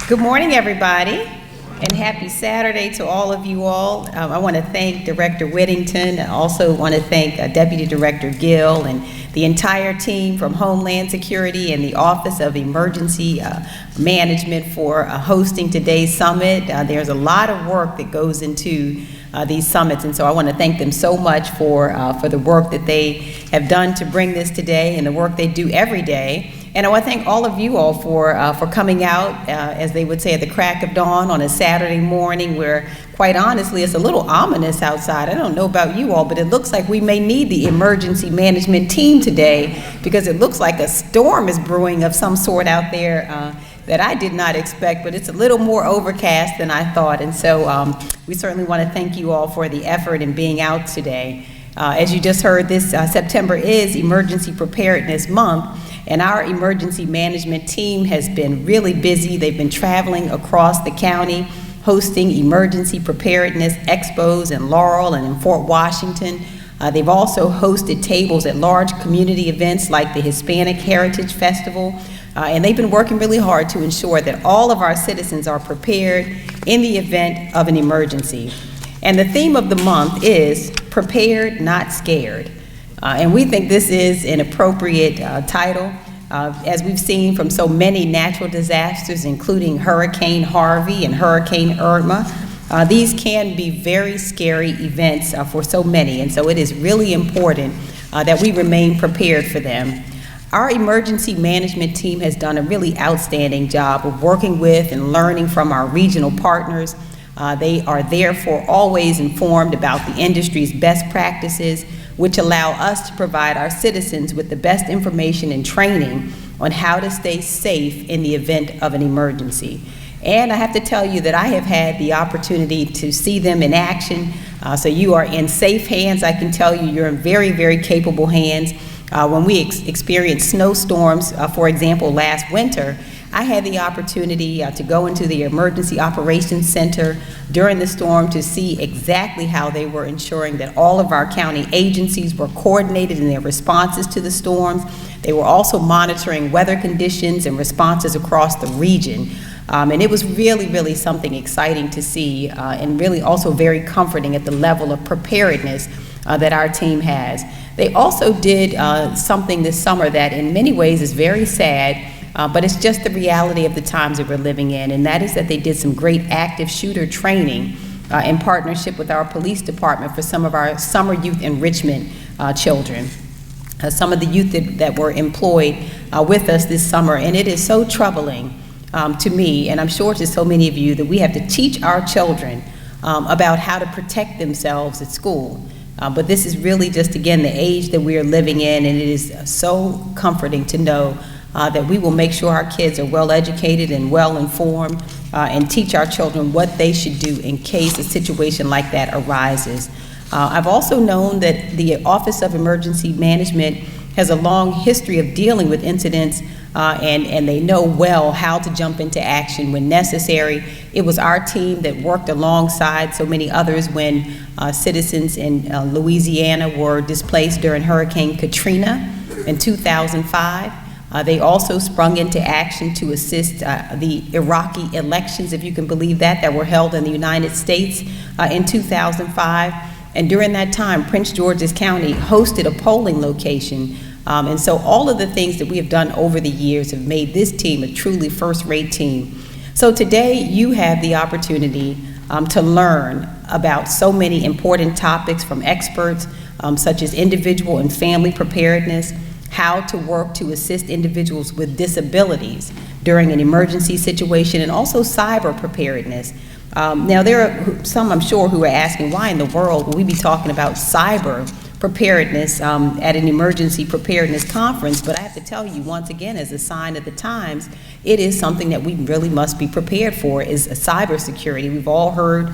Good morning, everybody, and happy Saturday to all of you all. I want to thank Director Whittington. I also want to thank Deputy Director Gill and the entire team from Homeland Security and the Office of Emergency Management for hosting today's summit. There's a lot of work that goes into these summits, and so I want to thank them so much for the work that they have done to bring this today and the work they do every day. And I want to thank all of you all for coming out, as they would say, at the crack of dawn on a Saturday morning where, quite honestly, it's a little ominous outside. I don't know about you all, but it looks like we may need the emergency management team today because it looks like a storm is brewing of some sort out there that I did not expect, but it's a little more overcast than I thought. And so we certainly want to thank you all for the effort in being out today. As you just heard, this September is Emergency Preparedness Month. And our emergency management team has been really busy. They've been traveling across the county, hosting emergency preparedness expos in Laurel and in Fort Washington. They've also hosted tables at large community events like the Hispanic Heritage Festival. And they've been working really hard to ensure that all of our citizens are prepared in the event of an emergency. And the theme of the month is Prepared, Not Scared. And we think this is an appropriate title, as we've seen from so many natural disasters, including Hurricane Harvey and Hurricane Irma. These can be very scary events for so many, and so it is really important that we remain prepared for them. Our emergency management team has done a really outstanding job of working with and learning from our regional partners. They are therefore always informed about the industry's best practices, which allow us to provide our citizens with the best information and training on how to stay safe in the event of an emergency. And I have to tell you that I have had the opportunity to see them in action, so you are in safe hands. I can tell you you're in very, very capable hands. When we experienced snowstorms, for example, last winter, I had the opportunity to go into the Emergency Operations Center during the storm to see exactly how they were ensuring that all of our county agencies were coordinated in their responses to the storms. They were also monitoring weather conditions and responses across the region. And it was really, really something exciting to see and really also very comforting at the level of preparedness that our team has. They also did something this summer that in many ways is very sad, but it's just the reality of the times that we're living in, and that is that they did some great active shooter training in partnership with our police department for some of our summer youth enrichment children. Some of the youth that were employed with us this summer, and it is so troubling to me, and I'm sure to so many of you, that we have to teach our children about how to protect themselves at school. But this is really just, again, the age that we are living in, and it is so comforting to know that we will make sure our kids are well educated and well informed and teach our children what they should do in case a situation like that arises. I've also known that the Office of Emergency Management has a long history of dealing with incidents and they know well how to jump into action when necessary. It was our team that worked alongside so many others when citizens in Louisiana were displaced during Hurricane Katrina in 2005. They also sprung into action to assist the Iraqi elections, if you can believe that were held in the United States in 2005. And during that time, Prince George's County hosted a polling location. And so all of the things that we have done over the years have made this team a truly first-rate team. So today you have the opportunity to learn about so many important topics from experts, such as individual and family preparedness, how to work to assist individuals with disabilities during an emergency situation, and also cyber preparedness. Now, there are some, I'm sure, who are asking, why in the world will we be talking about cyber preparedness at an emergency preparedness conference? But I have to tell you, once again, as a sign of the times, it is something that we really must be prepared for, is cybersecurity. We've all heard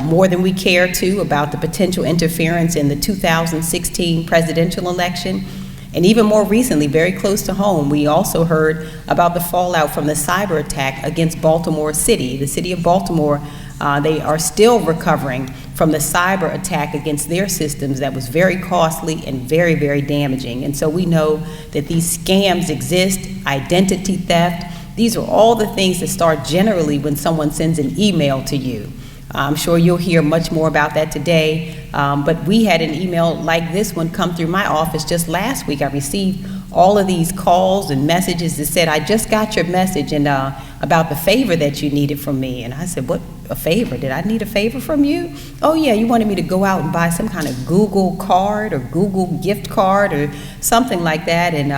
more than we care to about the potential interference in the 2016 presidential election. And even more recently, very close to home, we also heard about the fallout from the cyber attack against Baltimore City. The city of Baltimore, they are still recovering from the cyber attack against their systems that was very costly and very, very damaging. And so we know that these scams exist, identity theft, These are all the things that start generally when someone sends an email to you. I'm sure you'll hear much more about that today, but we had an email like this one come through my office just last week. I received all of these calls and messages that said, I just got your message and about the favor that you needed from me. And I said, what, a favor? Did I need a favor from you? Oh yeah, you wanted me to go out and buy some kind of Google card or Google gift card or something like that. And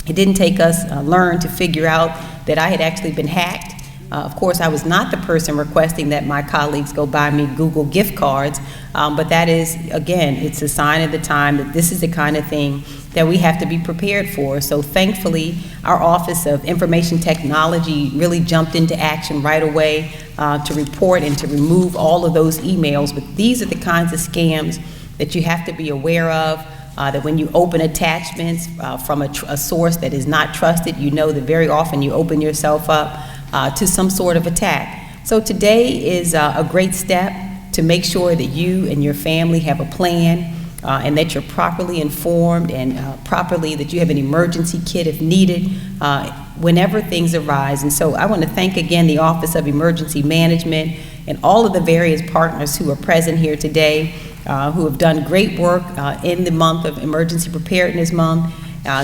it didn't take us learn to figure out that I had actually been hacked. Of course, I was not the person requesting that my colleagues go buy me Google gift cards, but that is, again, it's a sign of the time that this is the kind of thing that we have to be prepared for. So thankfully, our Office of Information Technology really jumped into action right away to report and to remove all of those emails. But these are the kinds of scams that you have to be aware of. That when you open attachments from a source that is not trusted, you know that very often you open yourself up to some sort of attack. So today is a great step to make sure that you and your family have a plan and that you're properly informed and that you have an emergency kit if needed whenever things arise. And so I want to thank again the Office of Emergency Management and all of the various partners who are present here today who have done great work in the month of Emergency Preparedness Month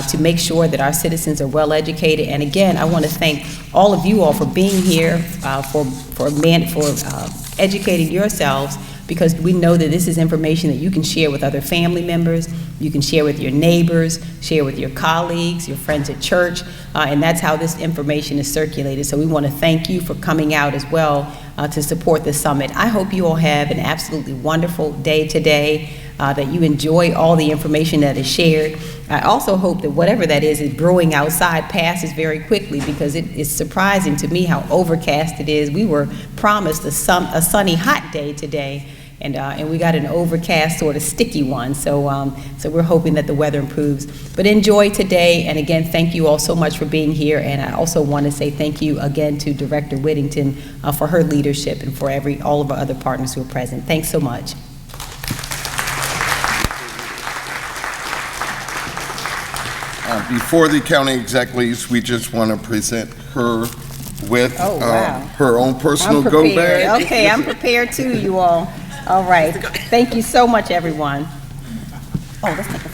to make sure that our citizens are well educated. And again, I want to thank all of you all for being here, for educating yourselves, because we know that this is information that you can share with other family members, you can share with your neighbors, share with your colleagues, your friends at church, and that's how this information is circulated. So we want to thank you for coming out as well to support the summit. I hope you all have an absolutely wonderful day today, that you enjoy all the information that is shared. I also hope that whatever that is brewing outside passes very quickly, because it is surprising to me how overcast it is. We were promised a sunny, hot day today, and we got an overcast, sort of sticky one. So, so we're hoping that the weather improves. But enjoy today, and again, thank you all so much for being here. And I also want to say thank you again to Director Whittington for her leadership and for all of our other partners who are present. Thanks so much. Before the county exec leaves, we just want to present her with her own personal go bag. Okay, I'm prepared too, you all. All right. Thank you so much, everyone. Oh, let's take a